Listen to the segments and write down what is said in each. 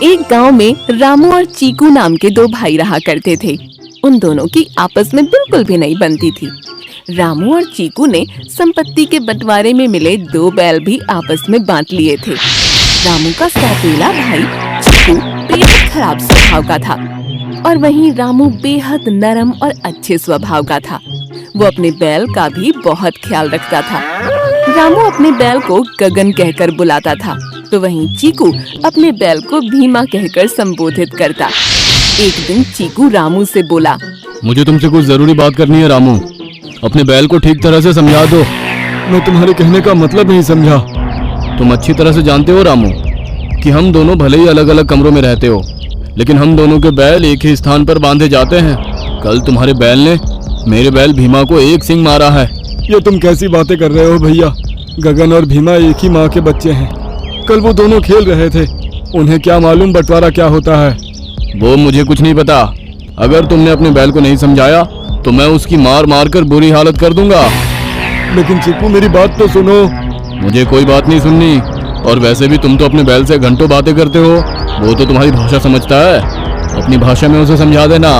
एक गांव में रामू और चीकू नाम के दो भाई रहा करते थे। उन दोनों की आपस में बिल्कुल भी नहीं बनती थी। रामू और चीकू ने संपत्ति के बंटवारे में मिले 2 बैल भी आपस में बांट लिए थे। रामू का सौतेला भाई चीकू बेहद खराब स्वभाव का था और वहीं रामू बेहद नरम और अच्छे स्वभाव का था। वो अपने बैल का भी बहुत ख्याल रखता था। रामू अपने बैल को गगन कहकर बुलाता था, तो वहीं चीकू अपने बैल को भीमा कहकर संबोधित करता। एक दिन चीकू रामू से बोला, मुझे तुमसे कुछ जरूरी बात करनी है रामू। अपने बैल को ठीक तरह से समझा दो। मैं तुम्हारे कहने का मतलब नहीं समझा। तुम अच्छी तरह से जानते हो रामू कि हम दोनों भले ही अलग अलग कमरों में रहते हो, लेकिन हम दोनों के बैल एक ही स्थान पर बांधे जाते हैं। कल तुम्हारे बैल ने मेरे बैल भीमा को एक सींग मारा है। ये तुम कैसी बातें कर रहे हो भैया? गगन और भीमा एक ही माँ के बच्चे हैं। कल वो दोनों खेल रहे थे, उन्हें क्या मालूम बंटवारा क्या होता है। वो मुझे कुछ नहीं पता। अगर तुमने अपने बैल को नहीं समझाया तो मैं उसकी मार मार कर बुरी हालत कर दूंगा। लेकिन चीकू मेरी बात तो सुनो। मुझे कोई बात नहीं सुननी। और वैसे भी तुम तो अपने बैल से घंटों बातें करते हो। वो तो तुम्हारी भाषा समझता है, अपनी भाषा में उसे समझा देना।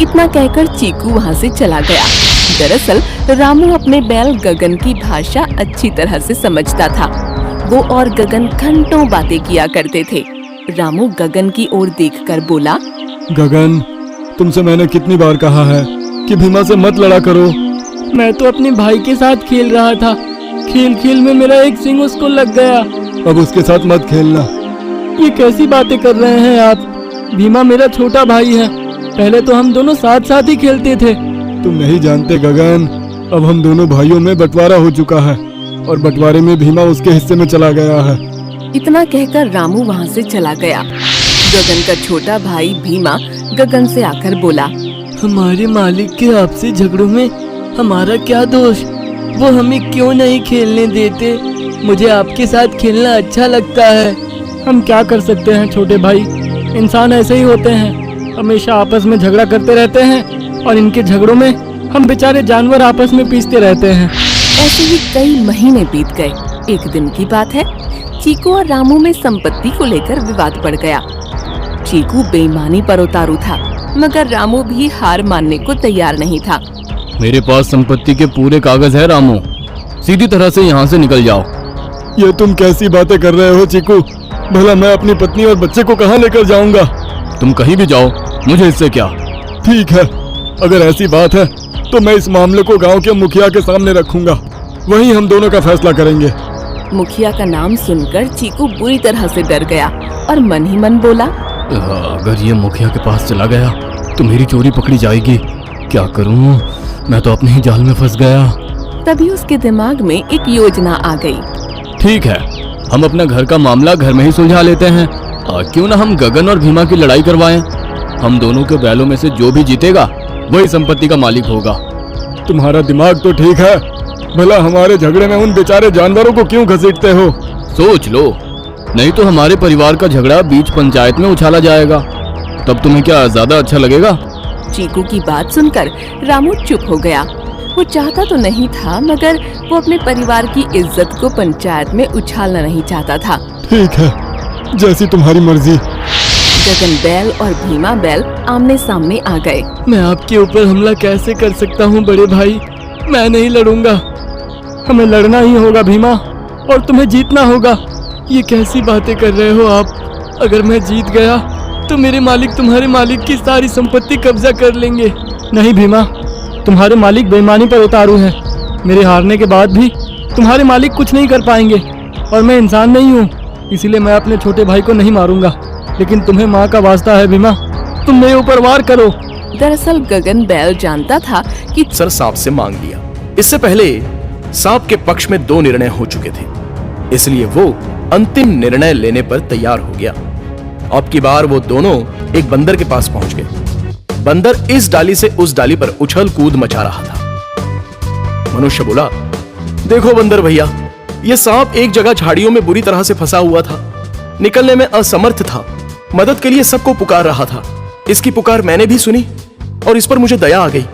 इतना कहकर चीकू वहाँ से चला गया। दरअसल रामू अपने बैल गगन की भाषा अच्छी तरह से समझता था। वो और गगन घंटों बातें किया करते थे। रामू गगन की ओर देखकर बोला, गगन, तुमसे मैंने कितनी बार कहा है कि भीमा से मत लड़ा करो। मैं तो अपने भाई के साथ खेल रहा था। खेल खेल में मेरा एक सींग उसको लग गया। अब उसके साथ मत खेलना। ये कैसी बातें कर रहे हैं आप? भीमा मेरा छोटा भाई है। पहले तो हम दोनों साथ साथ ही खेलते थे। तुम नहीं जानते गगन, अब हम दोनों भाइयों में बंटवारा हो चुका है और बंटवारे में भीमा उसके हिस्से में चला गया है। इतना कहकर रामू वहाँ से चला गया। गगन का छोटा भाई भीमा गगन से आकर बोला, हमारे मालिक के आपसी झगड़ों में हमारा क्या दोष? वो हमें क्यों नहीं खेलने देते? मुझे आपके साथ खेलना अच्छा लगता है। हम क्या कर सकते हैं छोटे भाई, इंसान ऐसे ही होते हैं, हमेशा आपस में झगड़ा करते रहते हैं और इनके झगड़ों में हम बेचारे जानवर आपस में पीसते रहते हैं। ऐसे ही कई महीने बीत गए। एक दिन की बात है, चीकू और रामू में संपत्ति को लेकर विवाद बढ़ गया। चीकू बेईमानी पर उतारू था, मगर रामू भी हार मानने को तैयार नहीं था। मेरे पास संपत्ति के पूरे कागज है रामू, सीधी तरह से यहाँ से निकल जाओ। ये तुम कैसी बातें कर रहे हो चीकू? भला मैं अपनी पत्नी और बच्चे को कहाँ लेकर जाऊंगा? तुम कहीं भी जाओ, मुझे इससे क्या। ठीक है, अगर ऐसी बात है तो मैं इस मामले को गांव के मुखिया के सामने रखूंगा। वहीं हम दोनों का फैसला करेंगे। मुखिया का नाम सुनकर चीकू बुरी तरह से डर गया और मन ही मन बोला, अगर ये मुखिया के पास चला गया तो मेरी चोरी पकड़ी जाएगी। क्या करूं? मैं तो अपने ही जाल में फंस गया। तभी उसके दिमाग में एक योजना आ गई। ठीक है, हम अपना घर का मामला घर में ही सुलझा लेते हैं। क्यों ना हम गगन और भीमा की लड़ाई करवाएं। हम दोनों के बैलों में से जो भी जीतेगा वही संपत्ति का मालिक होगा। तुम्हारा दिमाग तो ठीक है, भला हमारे झगड़े में उन बेचारे जानवरों को क्यों घसीटते हो? सोच लो, नहीं तो हमारे परिवार का झगड़ा बीच पंचायत में उछाला जाएगा। तब तुम्हें क्या ज्यादा अच्छा लगेगा? चीकू की बात सुनकर रामू चुप हो गया। वो चाहता तो नहीं था, मगर वो अपने परिवार की इज्जत को पंचायत में उछालना नहीं चाहता था। ठीक है, जैसी तुम्हारी मर्जी। गगन बैल और भीमा बैल आमने सामने आ गए। मैं आपके ऊपर हमला कैसे कर सकता हूँ बड़े भाई? मैं नहीं लड़ूंगा। हमें लड़ना ही होगा भीमा, और तुम्हें जीतना होगा। ये कैसी बातें कर रहे हो आप? अगर मैं जीत गया तो मेरे मालिक तुम्हारे मालिक की सारी संपत्ति कब्जा कर लेंगे। नहीं भीमा, तुम्हारे मालिक बेईमानी पर उतारू हैं। मेरे हारने के बाद भी तुम्हारे मालिक कुछ नहीं कर पाएंगे, और मैं इंसान नहीं हूँ, इसीलिए मैं अपने छोटे भाई को नहीं मारूंगा। लेकिन तुम्हें माँ का वास्ता है भीमा, तुम मेरे ऊपर वार करो। दरअसल गगन बैल जानता था कि सर सांप से मांग लिया। इससे पहले सांप के पक्ष में 2 निर्णय हो चुके थे, इसलिए वो अंतिम निर्णय लेने पर तैयार हो गया। अब की बार वो दोनों एक बंदर के पास पहुंच गए। बंदर इस डाली से उस डाली पर उछल कूद मचा रहा था। मनुष्य बोला, देखो बंदर भैया, ये सांप एक जगह झाड़ियों में बुरी तरह से फंसा हुआ था, निकलने में असमर्थ था, मदद के लिए सबको पुकार रहा था। इसकी पुकार मैंने भी सुनी और इस पर मुझे दया आ गई।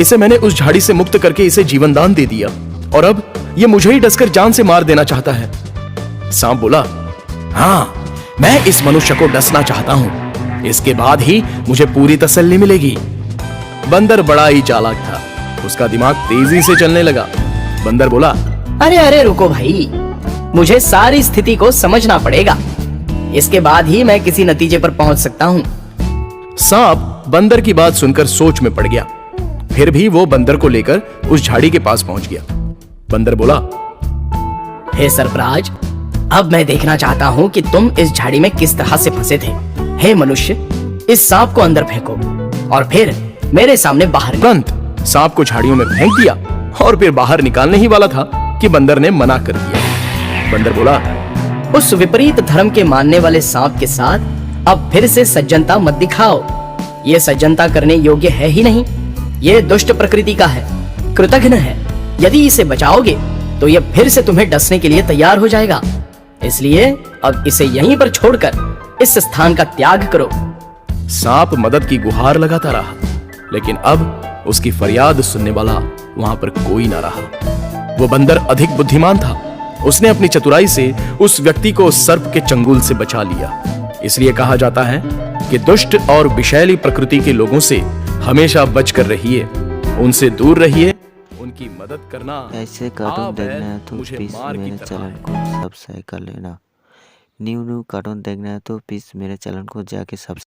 इसे मैंने उस झाड़ी से मुक्त करके इसे जीवन दान दे दिया, और अब ये मुझे ही डसकर जान से मार देना चाहता है। सांप बोला, हाँ, मैं इस मनुष्य को डसना चाहता हूं, इसके बाद ही मुझे पूरी तसल्ली मिलेगी। बंदर बड़ा ही चालाक था, उसका दिमाग तेजी से चलने लगा। बंदर बोला, अरे अरे रुको भाई, मुझे सारी स्थिति को समझना पड़ेगा, इसके बाद ही मैं किसी नतीजे पर पहुंच सकता हूं। सांप बंदर की बात सुनकर सोच में पड़ गया। फिर भी वो बंदर को लेकर उस झाड़ी के पास पहुंच गया। बंदर बोला, हे सरफराज, अब मैं देखना चाहता हूं कि तुम इस झाड़ी में किस तरह से फंसे थे। हे मनुष्य, इस सांप को अंदर फेंको और फिर मेरे सामने बाहर निकालो। तुरंत सांप को झाड़ियों में फेंक दिया और फिर बाहर निकालने ही वाला था कि बंदर ने मना कर दिया। बंदर बोला, उस विपरीत धर्म के मानने वाले सांप के साथ अब फिर से सज्जनता मत दिखाओ। ये सज्जनता करने योग्य है ही नहीं, ये दुष्ट प्रकृति का है, कृतघ्न है। यदि इसे बचाओगे तो ये फिर से तुम्हें डसने के लिए तैयार हो जाएगा। इसलिए अब इसे यहीं पर छोड़कर इस स्थान का त्याग करो। सांप मदद की गुहार लगाता रहा, लेकिन अब उसकी फरियाद सुनने वाला वहां पर कोई ना रहा। वो बंदर अधिक बुद्धिमान था, उसने अपनी चतुराई से उस व्यक्ति को सर्प के चंगुल से बचा लिया। इसलिए कहा जाता है कि दुष्ट और विषैली प्रकृति के लोगों से हमेशा बचकर रहिए, उनसे दूर रहिए, उनकी मदद करना। ऐसे कार्टून आप है, देखना है तो मुझे प्लीज़ मार की मेरे तरह चैनल है। को सब्सक्राइब कर लेना। न्यू कार्टून देखना है तो प्लीज़ मेरे चैनल को जाके सब्सक्राइब